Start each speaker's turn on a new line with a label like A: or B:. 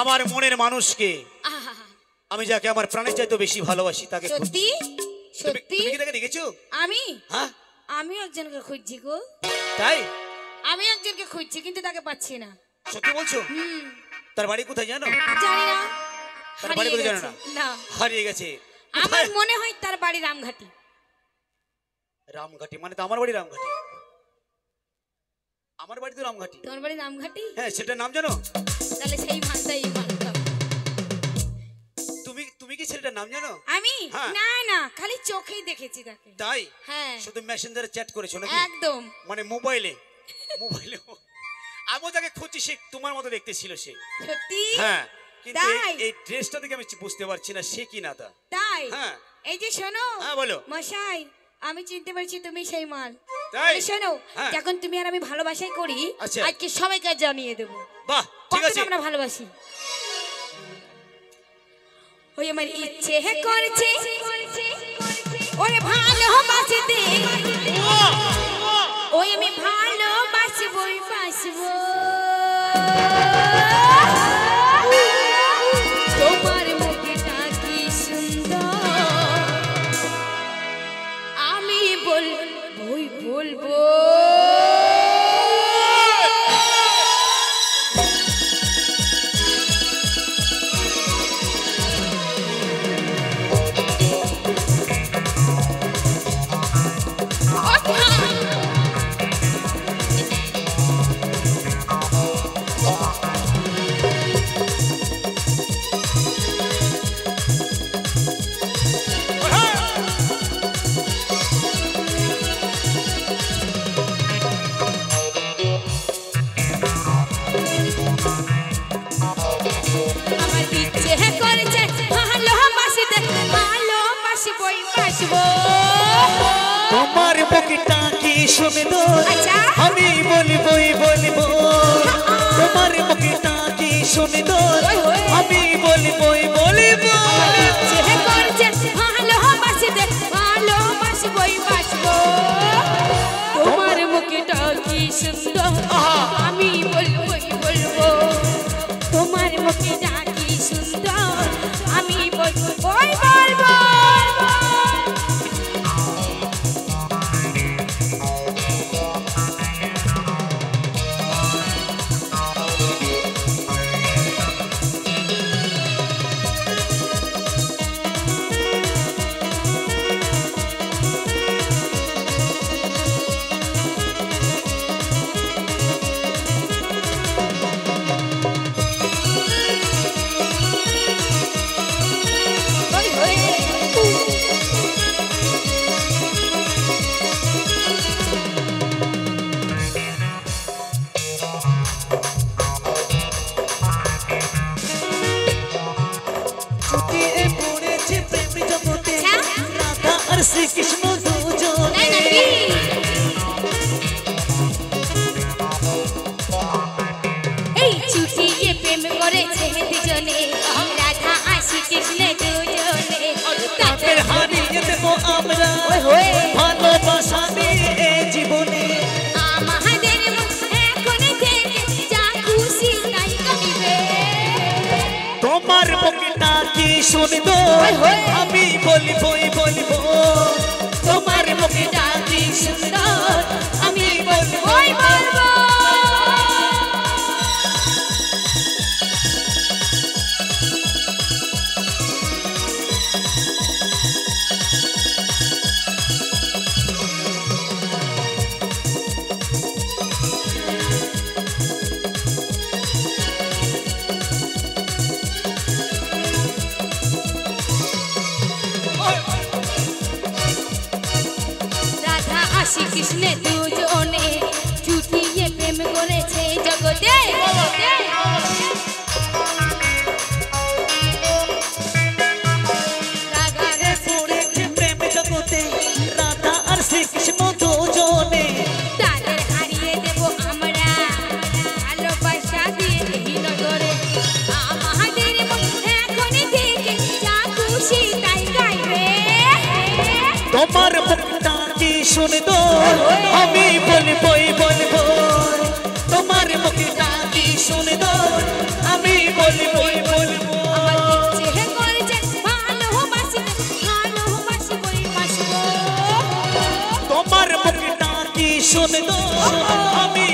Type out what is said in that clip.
A: আমার মনের মানুষকে আমি যাকে আমার প্রাণের চাইতে বেশি ভালোবাসি তাকে
B: সত্যি সত্যি
A: তুমি কি তাকে দেখেছো?
B: আমি
A: হ্যাঁ
B: আমি একজনকে খুঁজছি গো।
A: তাই
B: আমি একজনকে খুঁজছি কিন্তু তাকে পাচ্ছি না।
A: সত্যি বলছো? তার বাড়ি কোথায় জানো?
B: জানি না।
A: তার বাড়ি কোথায় জানো না?
B: না
A: হারিয়ে গেছে।
B: আমার মনে হয় তার বাড়ি রামঘাটি।
A: রামঘাটি মানে তো আমার বাড়ি রামঘাটি। আমার বাড়ি তো রামঘাটি।
B: তোমার বাড়ি রামঘাটি?
A: হ্যাঁ সেটার নাম জানো?
B: তাহলে সেই মানটাই মানতাম।
A: তুমি কি ছেলেটার নাম জানো?
B: আমি না না খালি চোখেই দেখেছি তাকে।
A: তাই?
B: হ্যাঁ
A: শুধু মেসেঞ্জারে চ্যাট করেছো নাকি?
B: একদম
A: মানে মোবাইলে আমি তাকে খুঁজছি, সে তোমার মতো দেখতে ছিল সে।
B: সত্যি?
A: হ্যাঁ কিন্তু এই ড্রেসটা দেখে আমি বুঝতে পারছি না সে কি না তা।
B: তাই?
A: হ্যাঁ
B: এই যে শোনো।
A: হ্যাঁ বলো।
B: মশাই আমি চিনতে পারছি তুমি সেই মাল।
A: তাই?
B: শোনো
A: হ্যাঁ।
B: যখন তুমি আর আমি ভালোবাসাই করি
A: আচ্ছা।
B: আজকে সবাইকে জানিয়ে দেব।
A: বাহ ঠিক আছে।
B: আমরা ভালোবাসি। ওই আমার ইচ্ছে করছে ওরে ভালোবাসতে, ওই আমি ভালোবাসবই বাসবো। তোমার মুখটা কি সুন্দর আমি বলবো।
A: তোমার বুকটা কি সুন্দর আমি বলবো। তোমার বুকটা কি সুন্দর আমি বলবো।
B: তোমার মুখটা কি সুন্দর আমি বলবো। তোমার মুখটা কি সুন্দর আমি বলবো।
A: শ্রীকৃষ্ণ দুজনে
B: এই ছুটিয়ে প্রেম করেছে দুজনে, রাধা আর শ্রীকৃষ্ণ দুজনে।
A: তাদের হারিয়ে দেব আমরা ভালোবাসা দিয়ে জীবনে।
B: আমাদের এখন থেকে যা খুশি তাই করিবে।
A: তোমার মুখটা কি সুন্দর আমি বলবো। তোমার মুখটা কি সুন্দর আমি বলবো।
B: শ্রীকৃষ্ণ দুজনে ছুটিয়ে প্রেম করেছে জগতে।
A: প্রেম জগতে রাধা আর শ্রীকৃষ্ণ দুজনে।
B: তাদের হারিয়ে দেব আমরা ভালোবাসা দিয়ে এই নগরে। আমাদের এখন থেকে যা খুশি তাই গাইবে।
A: তোমার মুখটা কি সুন্দর আমি বলবো। তোমার মুখটা কি সুন্দর আমি বলবো। শোনে তো আমি